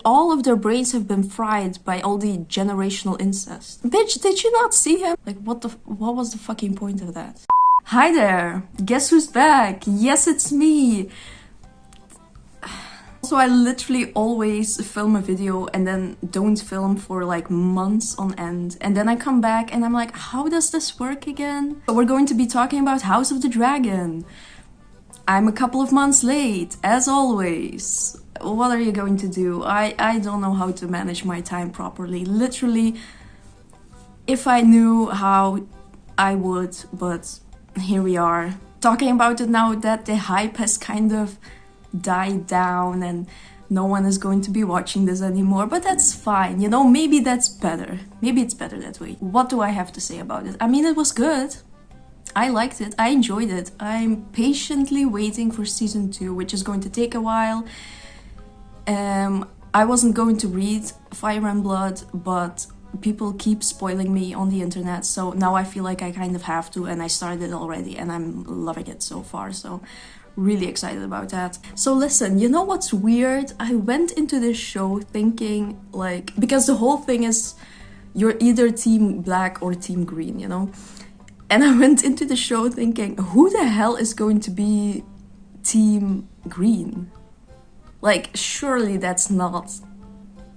all of their brains have been fried by all the generational incest. Bitch, did you not see him? Like, what was the fucking point of that? Hi there, guess who's back? Yes, it's me. So I literally always film a video and then don't film for like months on end. And then I come back and I'm like, how does this work again? So we're going to be talking about House of the Dragon. I'm a couple of months late, as always. What are you going to do? I don't know how to manage my time properly. Literally, if I knew how, I would, but here we are. Talking about it now that the hype has kind of died down and no one is going to be watching this anymore, but that's fine, you know, maybe that's better. Maybe it's better that way. What do I have to say about it? I mean, it was good. I liked it. I enjoyed it. I'm patiently waiting for season 2, which is going to take a while. I wasn't going to read Fire and Blood, but people keep spoiling me on the internet, so now I feel like I kind of have to, and I started it already and I'm loving it so far, so really excited about that. So listen, you know what's weird? I went into this show thinking, like, because the whole thing is you're either team black or team green, you know? And I went into the show thinking, who the hell is going to be team green? Like, surely that's not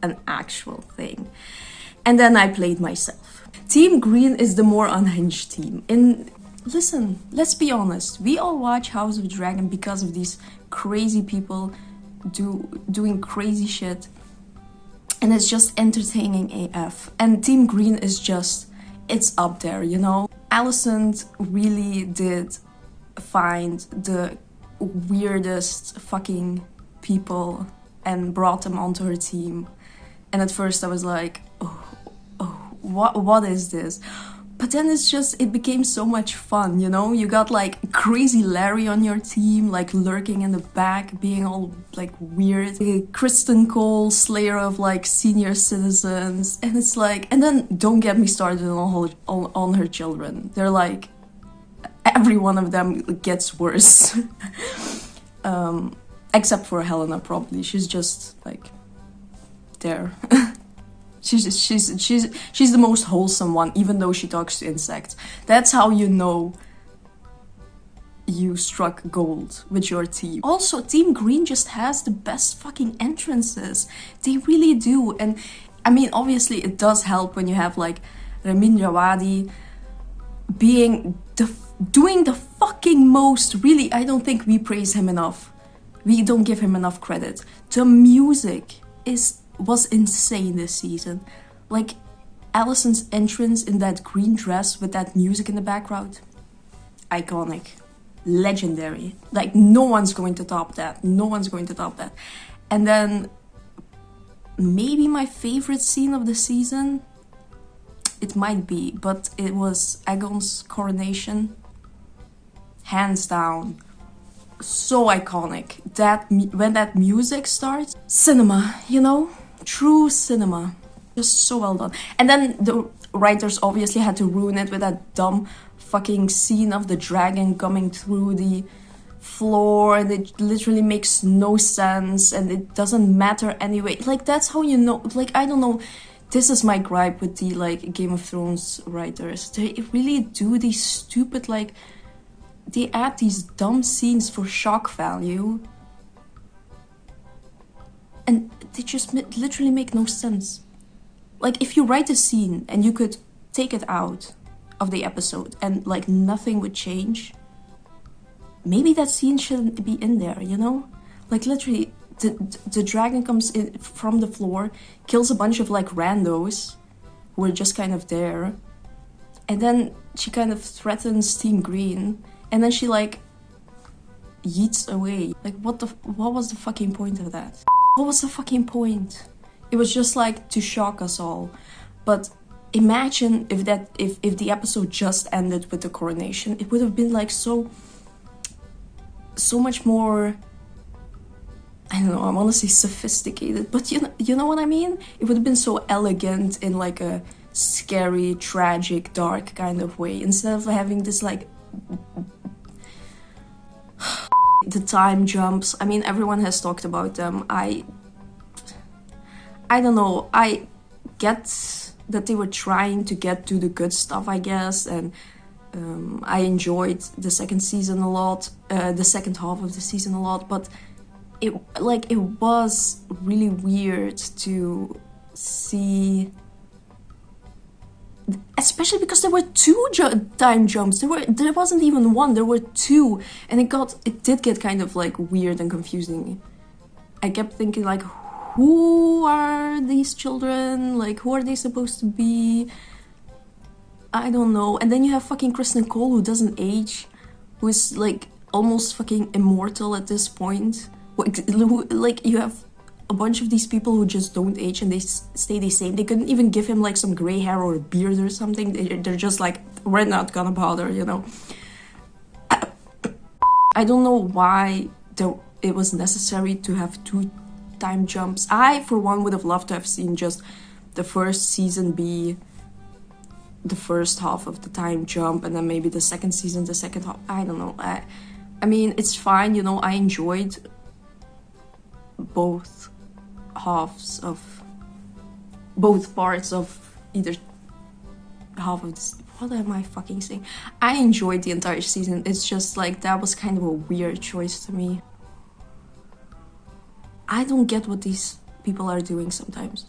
an actual thing. And then I played myself. Team green is the more unhinged team. And listen, let's be honest. We all watch House of the Dragon because of these crazy people doing crazy shit. And it's just entertaining AF. And Team Green is just, it's up there, you know? Alicent really did find the weirdest fucking people and brought them onto her team. And at first I was like, what is this? But then it became so much fun, you know? You got like crazy Larry on your team, like lurking in the back, being all like weird. Kristen Cole, slayer of like senior citizens. And it's like, and then don't get me started on her children. They're like, every one of them gets worse. Except for Helena, probably. She's just like there. She's the most wholesome one, even though she talks to insects. That's how you know you struck gold with your team. Also, Team Green just has the best fucking entrances. They really do. And I mean, obviously it does help when you have like Ramin Djawadi doing the fucking most. Really, I don't think we praise him enough. We don't give him enough credit. The music was insane this season. Like, Alicent's entrance in that green dress with that music in the background. Iconic. Legendary. Like, no one's going to top that. No one's going to top that. And then, maybe my favorite scene of the season? It might be, but it was Aegon's coronation. Hands down. So iconic. When that music starts, cinema, you know? True cinema. Just so well done. And then the writers obviously had to ruin it with that dumb fucking scene of the dragon coming through the floor, and it literally makes no sense and it doesn't matter anyway. Like, that's how you know. Like, I don't know. This is my gripe with the like Game of Thrones writers. They really do these stupid, like, they add these dumb scenes for shock value. And they just literally make no sense. Like, if you write a scene and you could take it out of the episode and like nothing would change, maybe that scene shouldn't be in there, you know? Like, literally, the dragon comes in from the floor, kills a bunch of like randos who are just kind of there, and then she kind of threatens Team Green, and then she like yeets away. Like, what was the fucking point of that? What was the fucking point? It was just like to shock us all. But imagine if the episode just ended with the coronation. It would have been like so much more, I don't know, I want to say sophisticated, but you know what I mean? It would have been so elegant in like a scary, tragic, dark kind of way, instead of having this like the time jumps. I mean, everyone has talked about them. I don't know, I get that they were trying to get to the good stuff, I guess, and I enjoyed the second season a lot, the second half of the season a lot, but it was really weird to see, especially because there were two time jumps. There wasn't even one, there were two, and it did get kind of like weird and confusing. I kept thinking like, who are these children? Like, who are they supposed to be? I don't know. And then you have fucking Kristen Cole, who doesn't age, who is like almost fucking immortal at this point. Like, you have a bunch of these people who just don't age and they stay the same. They couldn't even give him like some gray hair or a beard or something. They're just like, we're not gonna bother, you know. I don't know why it was necessary to have two time jumps. I, for one, would have loved to have seen just the first season be the first half of the time jump, and then maybe the second season, the second half. I don't know. I mean, it's fine, you know. I enjoyed both halves of both parts of either half of this. What am I fucking saying? I enjoyed the entire season. It's just like that was kind of a weird choice to me. I don't get what these people are doing sometimes.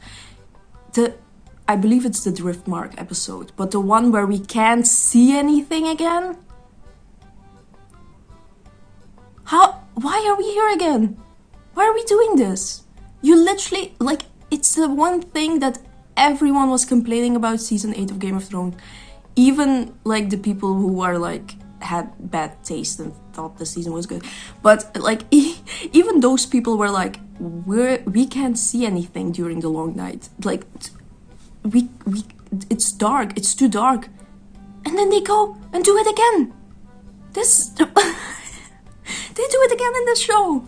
I believe it's the Driftmark episode, but the one where we can't see anything again? Why are we here again? Why are we doing this? You literally, like, it's the one thing that everyone was complaining about season 8 of Game of Thrones. Even, like, the people who are, like, had bad taste and thought the season was good. But, like, even those people were like, we can't see anything during the long night. Like, it's dark, it's too dark. And then they go and do it again. They do it again in the show.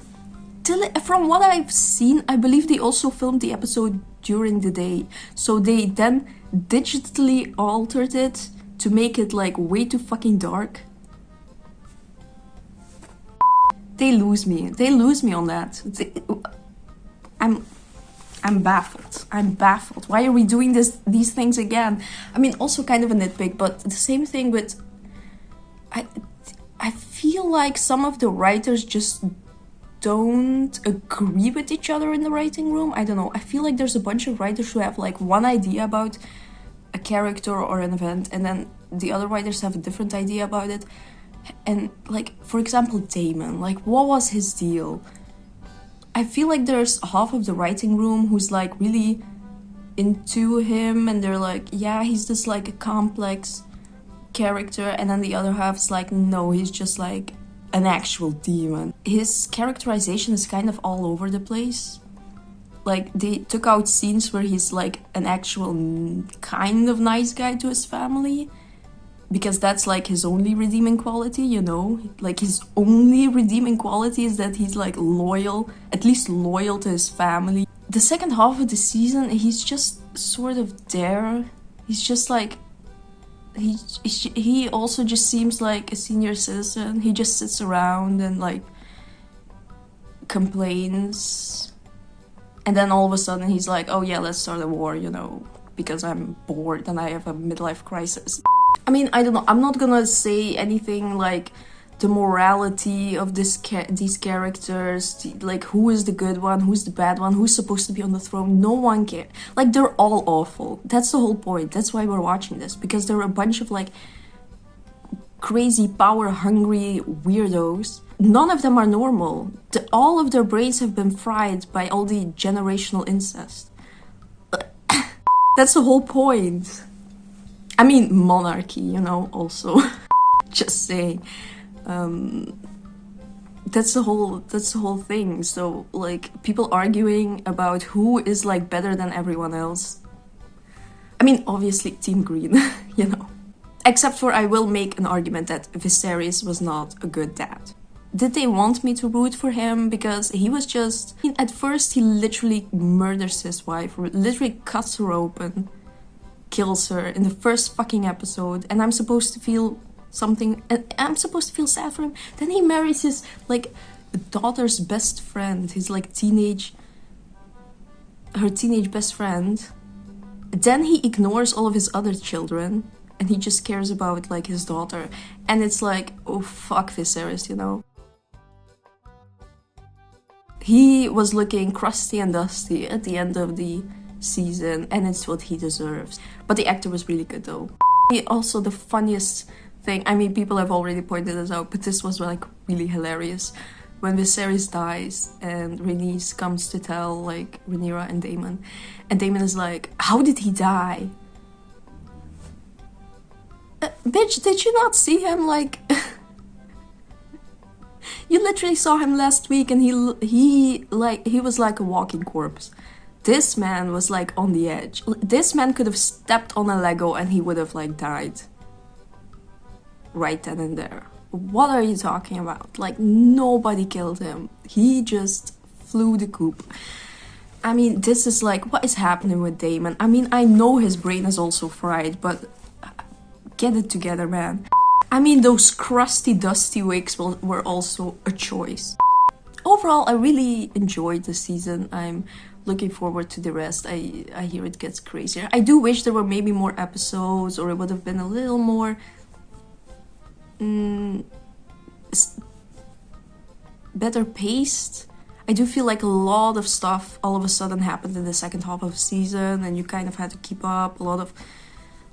From what I've seen, I believe they also filmed the episode during the day. So they then digitally altered it to make it like way too fucking dark. They lose me on that. I'm baffled. Why are we doing these things again? I mean, also kind of a nitpick, but the same thing with... I feel like some of the writers just don't agree with each other in the writing room. I don't know. I feel like there's a bunch of writers who have like one idea about a character or an event, and then the other writers have a different idea about it. And like, for example, Damon, like, what was his deal? I feel like there's half of the writing room who's like really into him, and they're like, yeah, he's just like a complex character, and then the other half's like, no, he's just like an actual demon. His characterization is kind of all over the place. Like, they took out scenes where he's like an actual kind of nice guy to his family, because that's like his only redeeming quality, you know? Like, his only redeeming quality is that he's like loyal, at least loyal to his family. The second half of the season, he's just sort of there. He's just like, he also just seems like a senior citizen. He just sits around and like complains, and then all of a sudden he's like, oh yeah, let's start a war, you know, because I'm bored and I have a midlife crisis. I mean, I don't know, I'm not gonna say anything like the morality of these characters, like who is the good one, who's the bad one, who's supposed to be on the throne. No one cares. Like, they're all awful. That's the whole point. That's why we're watching this, because there are a bunch of like crazy power hungry weirdos. None of them are normal. All of their brains have been fried by all the generational incest. That's the whole point. I mean, monarchy, you know, also. Just saying. That's the whole thing. So like, people arguing about who is like better than everyone else. I mean, obviously Team Green, you know. Except for, I will make an argument that Viserys was not a good dad. Did they want me to root for him? Because he was just... At first, he literally murders his wife, literally cuts her open, kills her in the first fucking episode, and I'm supposed to feel something... I'm supposed to feel sad for him. Then he marries his, like, daughter's best friend, his, like, teenage her teenage best friend. Then he ignores all of his other children and he just cares about like his daughter. And it's like, oh fuck Viserys, you know? He was looking crusty and dusty at the end of the season, and it's what he deserves. But the actor was really good though. Also, the funniest thing, I mean, people have already pointed this out, but this was like really hilarious. When Viserys dies and Rhaenys comes to tell like Rhaenyra and Daemon is like, how did he die? Bitch, did you not see him like... You literally saw him last week and he was like a walking corpse. This man was like on the edge. This man could have stepped on a Lego and he would have like died. Right then and there. What are you talking about? Like, nobody killed him. He just flew the coop. I mean, this is like, what is happening with Daemon? I mean, I know his brain is also fried, but get it together, man. I mean, those crusty, dusty wigs were also a choice. Overall, I really enjoyed the season. I'm looking forward to the rest. I hear it gets crazier. I do wish there were maybe more episodes, or it would have been a little more... better paced. I do feel like a lot of stuff all of a sudden happened in the second half of the season, and you kind of had to keep up. A lot of...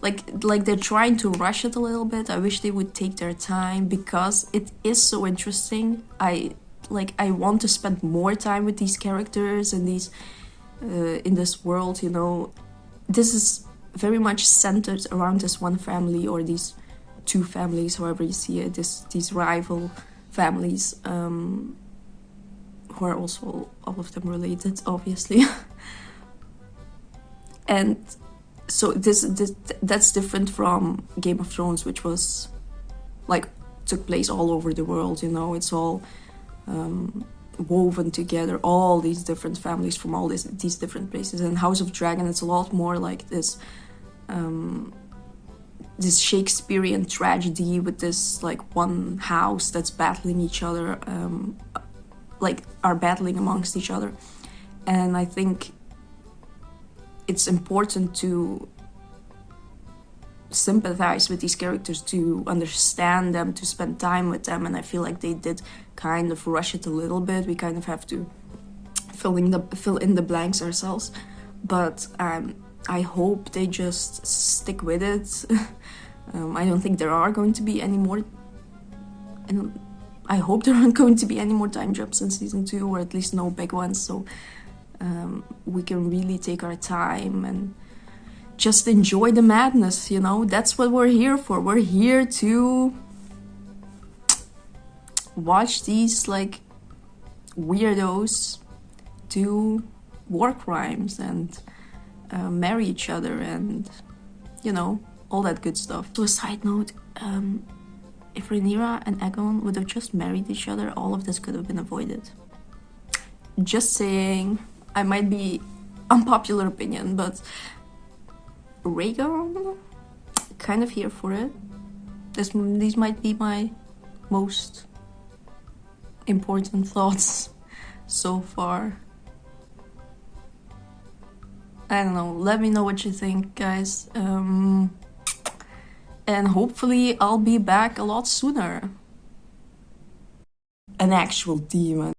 Like they're trying to rush it a little bit. I wish they would take their time because it is so interesting. I want to spend more time with these characters and these in this world, you know. This is very much centered around this one family, or these two families, however you see it. These rival families who are also all of them related, obviously. And so that's different from Game of Thrones, which was like took place all over the world, you know. It's all woven together, all these different families from all these different places. And House of Dragon, it's a lot more like this this Shakespearean tragedy with this like one house that's battling each other, like are battling amongst each other. And I think it's important to sympathize with these characters, to understand them, to spend time with them, and I feel like they did kind of rush it a little bit. We kind of have to fill in the blanks ourselves, but I hope they just stick with it. I don't think there are going to be any more, and I hope there aren't going to be any more time jumps in season 2, or at least no big ones, so we can really take our time and just enjoy the madness, you know. That's what we're here for. We're here to watch these like weirdos do war crimes and marry each other and, you know, all that good stuff. So a side note, if Rhaenyra and Aegon would have just married each other, all of this could have been avoided. Just saying. I might be unpopular opinion, but Rhaegon, kind of here for it. These might be my most important thoughts so far. I don't know, let me know what you think, guys. And hopefully I'll be back a lot sooner. An actual demon.